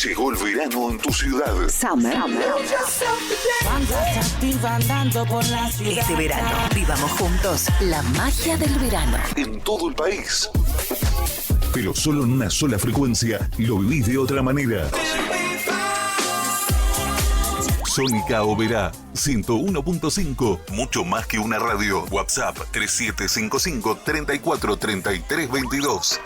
Llegó el verano en tu ciudad. Summer. Este verano, vivamos juntos la magia del verano. En todo el país. Pero solo en una sola frecuencia lo vivís de otra manera. Sónica Oberá 101.5, mucho más que una radio. WhatsApp 3755 34 33 22.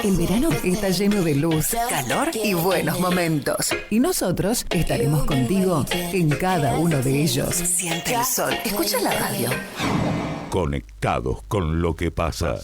El verano está lleno de luz, calor y buenos momentos. Y nosotros estaremos contigo en cada uno de ellos. Siente el sol, escucha la radio. Conectados con lo que pasa.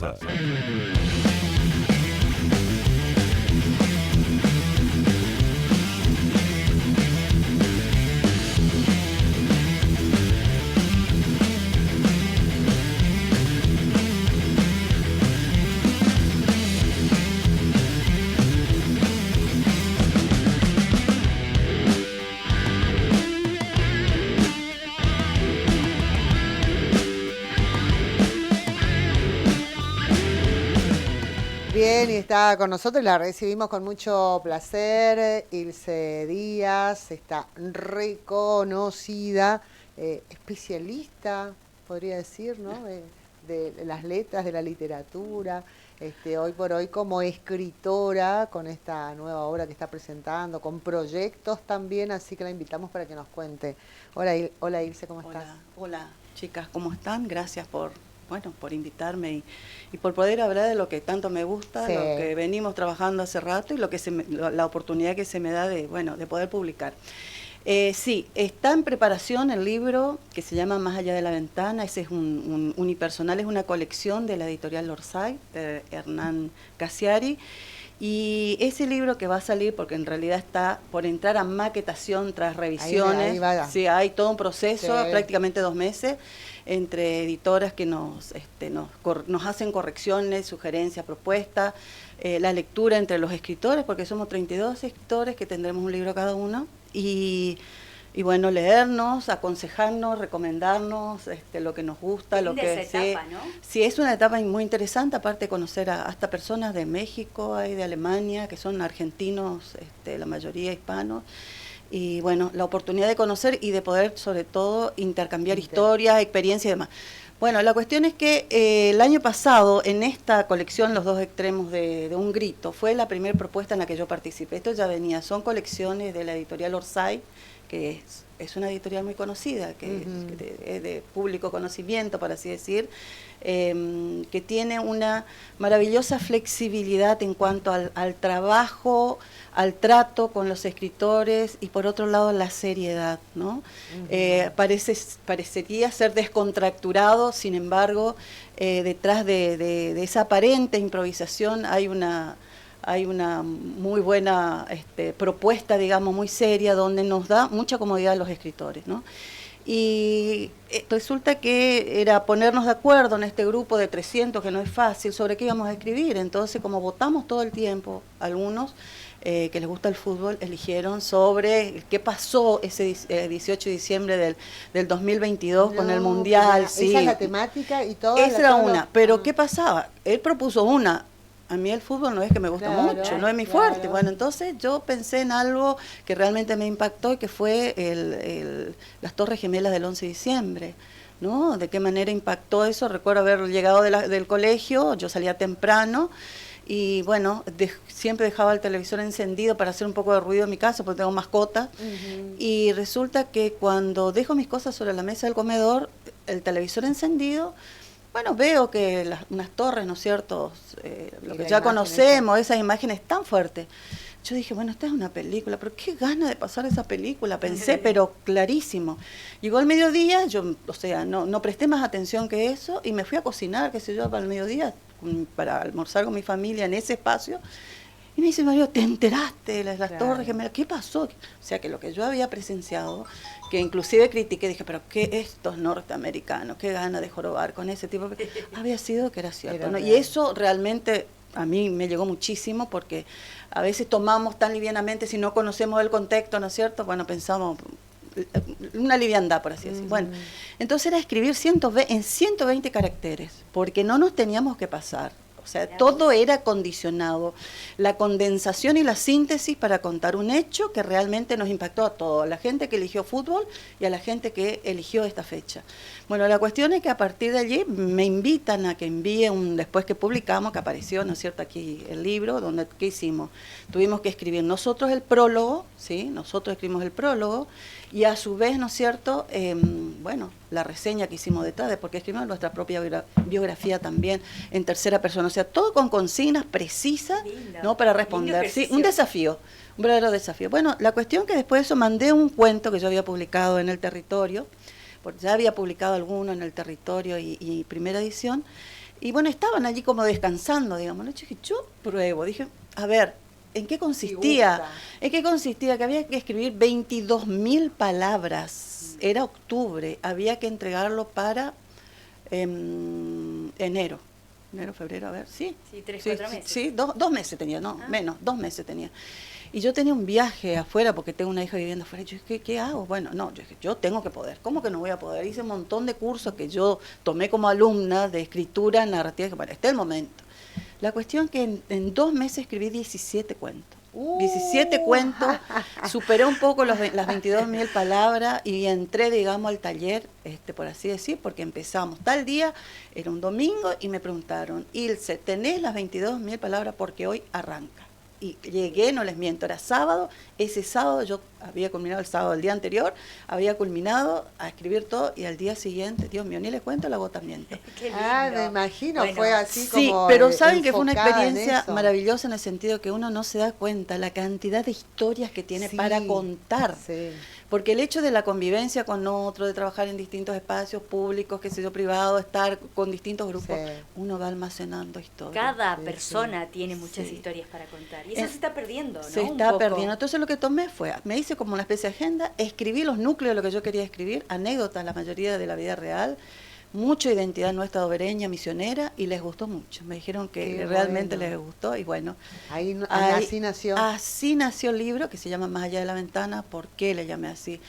Bien, y está con nosotros, la recibimos con mucho placer. Ilse Díaz, está reconocida, especialista, podría decir, ¿no? De las letras, de la literatura, hoy por hoy como escritora, con esta nueva obra que está presentando, con proyectos también, así que la invitamos para que nos cuente. Hola Ilse, ¿cómo estás? Hola chicas, ¿cómo están? Gracias por invitarme y por poder hablar de lo que tanto me gusta, sí, lo que venimos trabajando hace rato y la oportunidad que se me da de poder publicar. Sí, está en preparación el libro que se llama Más allá de la ventana. Ese es un unipersonal, es una colección de la editorial Orsay, de Hernán Casiari. Y ese libro que va a salir, porque en realidad está por entrar a maquetación tras revisiones, sí, hay todo un proceso, sí, prácticamente 2 meses, entre editoras que nos hacen correcciones, sugerencias, propuestas, la lectura entre los escritores, porque somos 32 escritores que tendremos un libro cada uno, y bueno, leernos, aconsejarnos, recomendarnos lo que nos gusta, lo que etapa, ¿no? Sí, es una etapa muy interesante, aparte de conocer hasta personas de México, hay de Alemania, que son argentinos, la mayoría hispanos. Y bueno, la oportunidad de conocer y de poder, sobre todo, intercambiar historias, experiencias y demás. Bueno, la cuestión es que el año pasado, en esta colección Los dos extremos de un grito, fue la primera propuesta en la que yo participé. Esto ya venía, son colecciones de la editorial Orsay, que es una editorial muy conocida, que es de público conocimiento, por así decir, que tiene una maravillosa flexibilidad en cuanto al trabajo, al trato con los escritores y por otro lado la seriedad, ¿no? Parecería ser descontracturado, sin embargo, detrás de esa aparente improvisación hay una muy buena propuesta, digamos, muy seria, donde nos da mucha comodidad a los escritores, ¿no? Y resulta que era ponernos de acuerdo en este grupo de 300, que no es fácil, sobre qué íbamos a escribir. Entonces, como votamos todo el tiempo, algunos que les gusta el fútbol, eligieron sobre qué pasó ese 18 de diciembre del 2022 con el Mundial. Sí. Esa es la temática y todo. Esa era una, pero ¿qué pasaba? Él propuso una. A mí el fútbol no es que me gusta mucho, no es mi fuerte. Bueno, entonces yo pensé en algo que realmente me impactó y que fue las Torres Gemelas del 11 de diciembre, ¿no? De qué manera impactó eso. Recuerdo haber llegado del colegio, yo salía temprano y bueno, siempre dejaba el televisor encendido para hacer un poco de ruido en mi casa porque tengo mascotas. Y resulta que cuando dejo mis cosas sobre la mesa del comedor, el televisor encendido, bueno, veo que unas torres, ¿no es cierto? Lo que ya conocemos, esas imágenes tan fuertes. Yo dije, bueno, esta es una película, pero qué gana de pasar esa película, pensé, pero clarísimo. Llegó el mediodía, yo, no presté más atención que eso y me fui a cocinar, qué sé yo, para el mediodía, para almorzar con mi familia en ese espacio. Y me dice, Mario, ¿te enteraste de las Torres Gemelas? ¿Qué pasó? O sea, que lo que yo había presenciado, que inclusive critiqué, dije, pero ¿qué estos norteamericanos? ¿Qué gana de jorobar con ese tipo? Había sido que era cierto, ¿no? Y eso realmente a mí me llegó muchísimo porque a veces tomamos tan livianamente, si no conocemos el contexto, ¿no es cierto? Bueno, pensamos una liviandad, por así decir. Bueno, entonces era escribir en 120 caracteres, porque no nos teníamos que pasar. O O sea, todo era condicionado. La condensación y la síntesis para contar un hecho que realmente nos impactó a todos, a la gente que eligió fútbol y a la gente que eligió esta fecha. Bueno, la cuestión es que a partir de allí me invitan a que envíe después que publicamos, que apareció, ¿no es cierto?, aquí el libro, donde, ¿qué hicimos? Tuvimos que escribir nosotros el prólogo, ¿sí? Nosotros escribimos el prólogo, y a su vez, ¿no es cierto?, bueno, la reseña que hicimos detrás, de porque escribimos nuestra propia biografía también en tercera persona, o sea, todo con consignas precisas, ¿no?, para responder. Sí, un desafío, un verdadero desafío. Bueno, la cuestión que después de eso mandé un cuento que yo había publicado en El Territorio, porque ya había publicado alguno en El Territorio y Primera Edición, y bueno, estaban allí como descansando, digamos, ¿no? Yo dije, yo pruebo, dije, a ver, ¿en qué consistía? ¿En qué consistía? Que había que escribir 22.000 palabras. Era octubre, había que entregarlo para enero, febrero, a ver, sí. Sí, 4 meses. Sí, 2 meses tenía, no, menos, 2 meses tenía. Y yo tenía un viaje afuera porque tengo una hija viviendo afuera. Yo dije, ¿qué hago? Bueno, no, yo dije, yo tengo que poder. ¿Cómo que no voy a poder? Hice un montón de cursos que yo tomé como alumna de escritura narrativa. Que bueno, este es el momento. La cuestión que en 2 meses escribí 17 cuentos. 17 cuentos, superé un poco las 22.000 palabras y entré, digamos, al taller, por así decir, porque empezamos tal día, era un domingo, y me preguntaron, Ilse, ¿tenés las 22.000 palabras? Porque hoy arranca. Y llegué, no les miento, era sábado, ese sábado yo había culminado el sábado del día anterior, había culminado a escribir todo, y al día siguiente, Dios mío, ni les cuento el agotamiento. Qué lindo. Me imagino, bueno, fue así como... Sí, pero saben que fue una experiencia maravillosa en el sentido que uno no se da cuenta la cantidad de historias que tiene para contar. Sí. Porque el hecho de la convivencia con otro, de trabajar en distintos espacios públicos, qué sé yo, privados, estar con distintos grupos, uno va almacenando historias. Cada persona tiene muchas historias para contar. Y eso se está perdiendo, ¿no? Se está perdiendo. Entonces lo que tomé fue, me hice como una especie de agenda, escribí los núcleos de lo que yo quería escribir, anécdotas, la mayoría de la vida real, mucha identidad nuestra obereña, misionera, y les gustó mucho. Me dijeron que realmente les gustó, y bueno. Así nació. Así nació el libro, que se llama Más allá de la ventana. ¿Por qué le llamé así?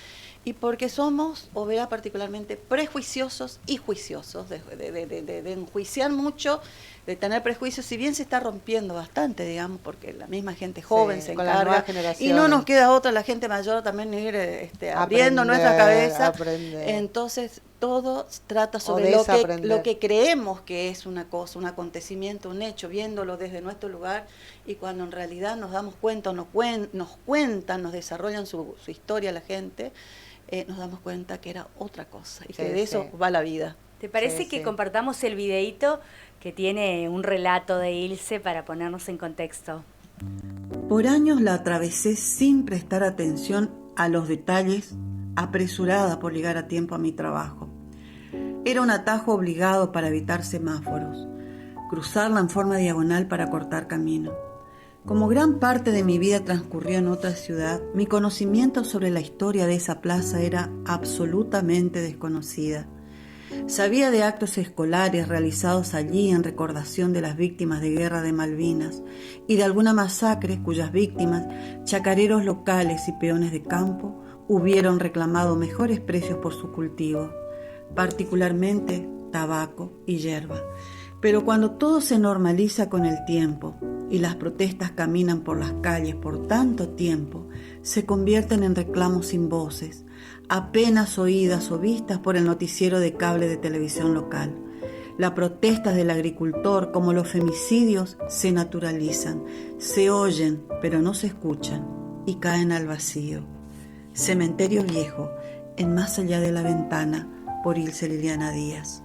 Y porque somos, Overa, particularmente prejuiciosos y juiciosos, de enjuiciar mucho, de tener prejuicios, si bien se está rompiendo bastante, digamos, porque la misma gente joven se encarga, y no nos queda otra, la gente mayor también ir abriendo nuestra cabeza. Entonces, todo trata sobre lo que creemos que es una cosa, un acontecimiento, un hecho, viéndolo desde nuestro lugar, y cuando en realidad nos damos cuenta, nos cuentan, nos desarrollan su historia la gente, nos damos cuenta que era otra cosa, y que de eso va la vida. ¿Te parece que compartamos el videíto que tiene un relato de Ilse para ponernos en contexto? Por años la atravesé sin prestar atención a los detalles, apresurada por llegar a tiempo a mi trabajo. Era un atajo obligado para evitar semáforos, cruzarla en forma diagonal para cortar camino. Como gran parte de mi vida transcurrió en otra ciudad, mi conocimiento sobre la historia de esa plaza era absolutamente desconocida. Sabía de actos escolares realizados allí en recordación de las víctimas de guerra de Malvinas y de alguna masacre cuyas víctimas, chacareros locales y peones de campo, hubieron reclamado mejores precios por su cultivo, particularmente tabaco y hierba. Pero cuando todo se normaliza con el tiempo y las protestas caminan por las calles por tanto tiempo, se convierten en reclamos sin voces, apenas oídas o vistas por el noticiero de cable de televisión local. Las protestas del agricultor, como los femicidios, se naturalizan, se oyen, pero no se escuchan y caen al vacío. Cementerio Viejo, en Más allá de la ventana, por Ilse Liliana Díaz.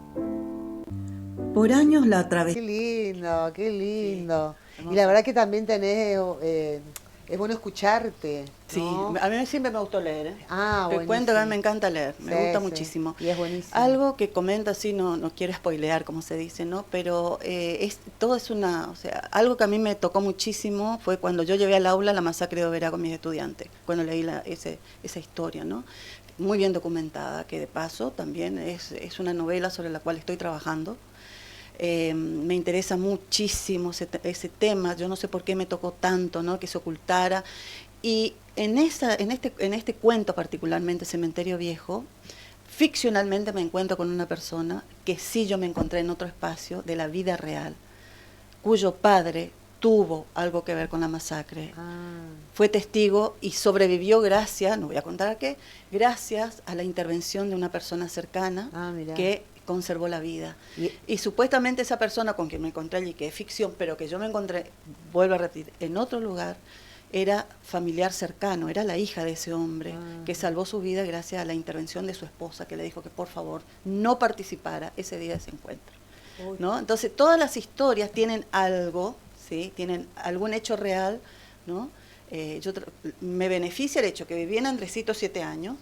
Por años la atravesé. Qué lindo, qué lindo. Sí, y la verdad que también tenés, es bueno escucharte, ¿no? Sí, a mí siempre me gustó leer, ¿eh? Te cuento que a mí me encanta leer, me gusta muchísimo. Y es buenísimo. Algo que comento así, no quiero spoilear, como se dice, ¿no? Pero algo que a mí me tocó muchísimo fue cuando yo llevé al aula la masacre de Overa con mis estudiantes, cuando leí esa historia, ¿no? Muy bien documentada, que de paso también es una novela sobre la cual estoy trabajando. Me interesa muchísimo ese tema, yo no sé por qué me tocó tanto, ¿no? Que se ocultara, y en este cuento particularmente, Cementerio Viejo, ficcionalmente me encuentro con una persona que sí yo me encontré en otro espacio de la vida real, cuyo padre tuvo algo que ver con la masacre. Fue testigo y sobrevivió gracias, no voy a contar a qué, gracias a la intervención de una persona cercana que conservó la vida. Y supuestamente esa persona con quien me encontré allí, que es ficción, pero que yo me encontré, vuelvo a repetir, en otro lugar, era familiar cercano, era la hija de ese hombre que salvó su vida gracias a la intervención de su esposa, que le dijo que por favor no participara ese día de ese encuentro, ¿no? Entonces todas las historias tienen algo, ¿sí? Tienen algún hecho real, ¿no? Me beneficia el hecho que viví en Andresito 7 años.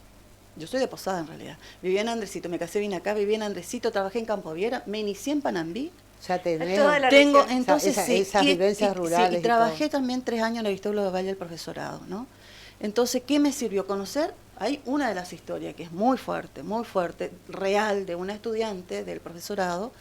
Yo soy de Posada en realidad. Viví en Andresito, me casé, vine acá, viví en Andresito, trabajé en Campo Viera, me inicié en Panambí. Ya tengo entonces esas vivencias rurales. Sí, y trabajé también 3 años en el Aristóbulo de Valle del profesorado, ¿no? Entonces, ¿qué me sirvió? Conocer, hay una de las historias que es muy fuerte, real, de una estudiante del profesorado,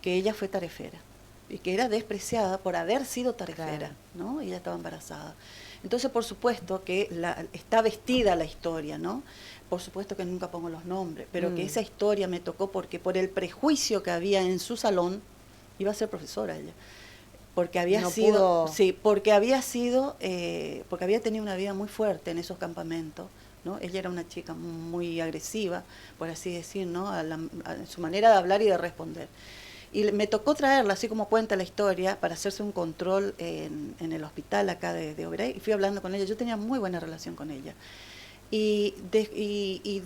que ella fue tarefera y que era despreciada por haber sido tarefera, ¿no? Ella estaba embarazada. Entonces, por supuesto que está vestida la historia, ¿no? Por supuesto que nunca pongo los nombres, pero que esa historia me tocó porque por el prejuicio que había en su salón, iba a ser profesora ella, porque había porque había tenido una vida muy fuerte en esos campamentos, ¿no? Ella era una chica muy agresiva, por así decir, ¿no? A su manera de hablar y de responder. Y me tocó traerla, así como cuenta la historia, para hacerse un control en el hospital acá de Oberey, y fui hablando con ella. Yo tenía muy buena relación con ella. Y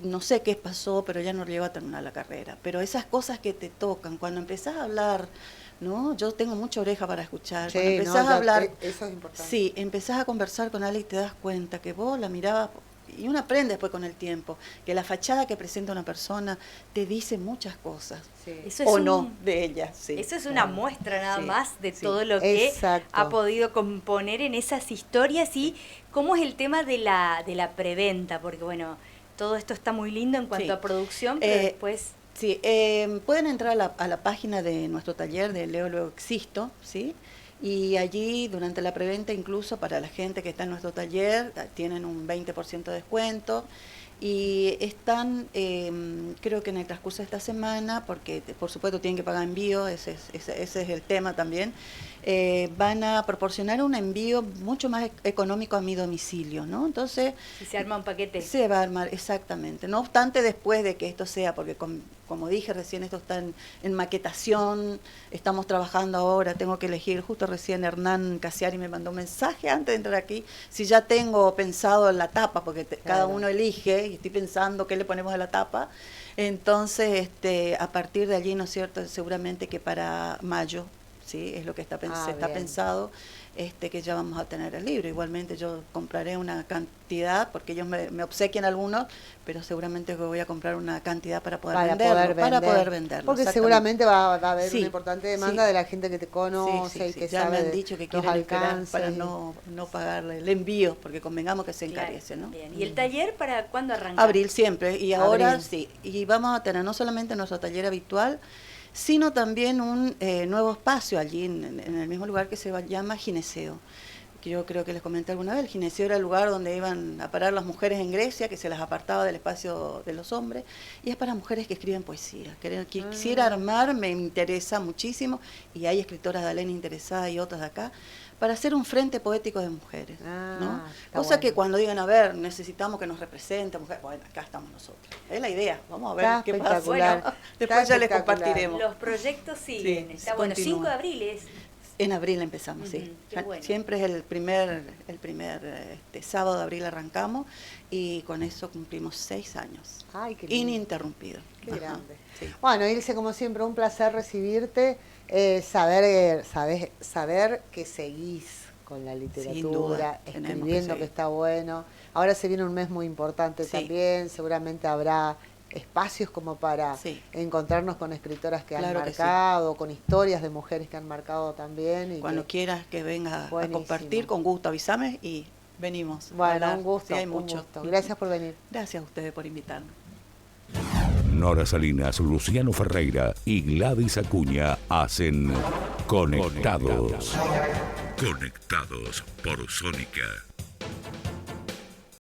no sé qué pasó, pero ya no llegó a terminar la carrera. Pero esas cosas que te tocan, cuando empezás a hablar, ¿no? Yo tengo mucha oreja para escuchar. Sí, cuando empezás a hablar, eso es importante. Sí, empezás a conversar con alguien y te das cuenta que vos la mirabas. Y uno aprende después con el tiempo, que la fachada que presenta una persona te dice muchas cosas, eso o no, de ella. Sí. Eso es una muestra nada más de todo lo que ha podido componer en esas historias. Y cómo es el tema de la preventa, porque bueno, todo esto está muy lindo en cuanto a producción, pero después... Sí, pueden entrar a la página de nuestro taller de Leo Luego Existo, ¿sí? Y allí, durante la preventa, incluso para la gente que está en nuestro taller, tienen un 20% de descuento. Y están, creo que en el transcurso de esta semana, porque por supuesto tienen que pagar envío, ese es el tema también, van a proporcionar un envío mucho más económico a mi domicilio, ¿no? Entonces... Si se arma un paquete. Se va a armar, exactamente. No obstante, después de que esto sea, porque como dije recién, esto está en maquetación, estamos trabajando ahora, tengo que elegir, justo recién Hernán Casiari me mandó un mensaje antes de entrar aquí, si ya tengo pensado en la tapa, porque cada uno elige, y estoy pensando qué le ponemos a la tapa. Entonces, a partir de allí, ¿no es cierto?, seguramente que para mayo, sí, es lo que está pensado, que ya vamos a tener el libro. Igualmente yo compraré una cantidad, porque ellos me obsequian algunos, pero seguramente voy a comprar una cantidad para poder venderlo. Porque seguramente va a haber una importante demanda de la gente que te conoce y que ya sabe me han dicho que quieren esperar para no pagarle el envío, porque convengamos que se encarece, ¿no? Bien. ¿Y el taller para cuándo arranca? Abril siempre, y ahora sí. Y vamos a tener no solamente nuestro taller habitual, sino también un nuevo espacio allí en el mismo lugar que se llama Gineceo, que yo creo que les comenté alguna vez. El Gineceo era el lugar donde iban a parar las mujeres en Grecia, que se las apartaba del espacio de los hombres, y es para mujeres que escriben poesía. Quisiera armar, me interesa muchísimo, y hay escritoras de Alén interesadas y otras de acá, para hacer un frente poético de mujeres, ¿no? Cosa que cuando digan, a ver, necesitamos que nos represente mujeres, bueno, acá estamos nosotros. Es la idea, vamos a ver qué pasa. Bueno, después ya les compartiremos. Los proyectos siguen, está bueno. 5 de abril es... En abril empezamos, sí. Bueno. Siempre es el primer sábado de abril arrancamos, y con eso cumplimos 6 años. Ay, qué ininterrumpido. Qué grande. Sí. Bueno, Ilse, como siempre, un placer recibirte. Saber que seguís con la literatura, escribiendo, que está bueno. Ahora se viene un mes muy importante también, seguramente habrá espacios como para encontrarnos con escritoras que han marcado, con historias de mujeres que han marcado también. Y cuando quieras que vengas a compartir, con gusto avísame y venimos. Bueno, un gusto. Sí, hay mucho. Gracias por venir. Gracias a ustedes por invitarme. Nora Salinas, Luciano Ferreira y Gladys Acuña hacen Conectados. Conectados por Sónica.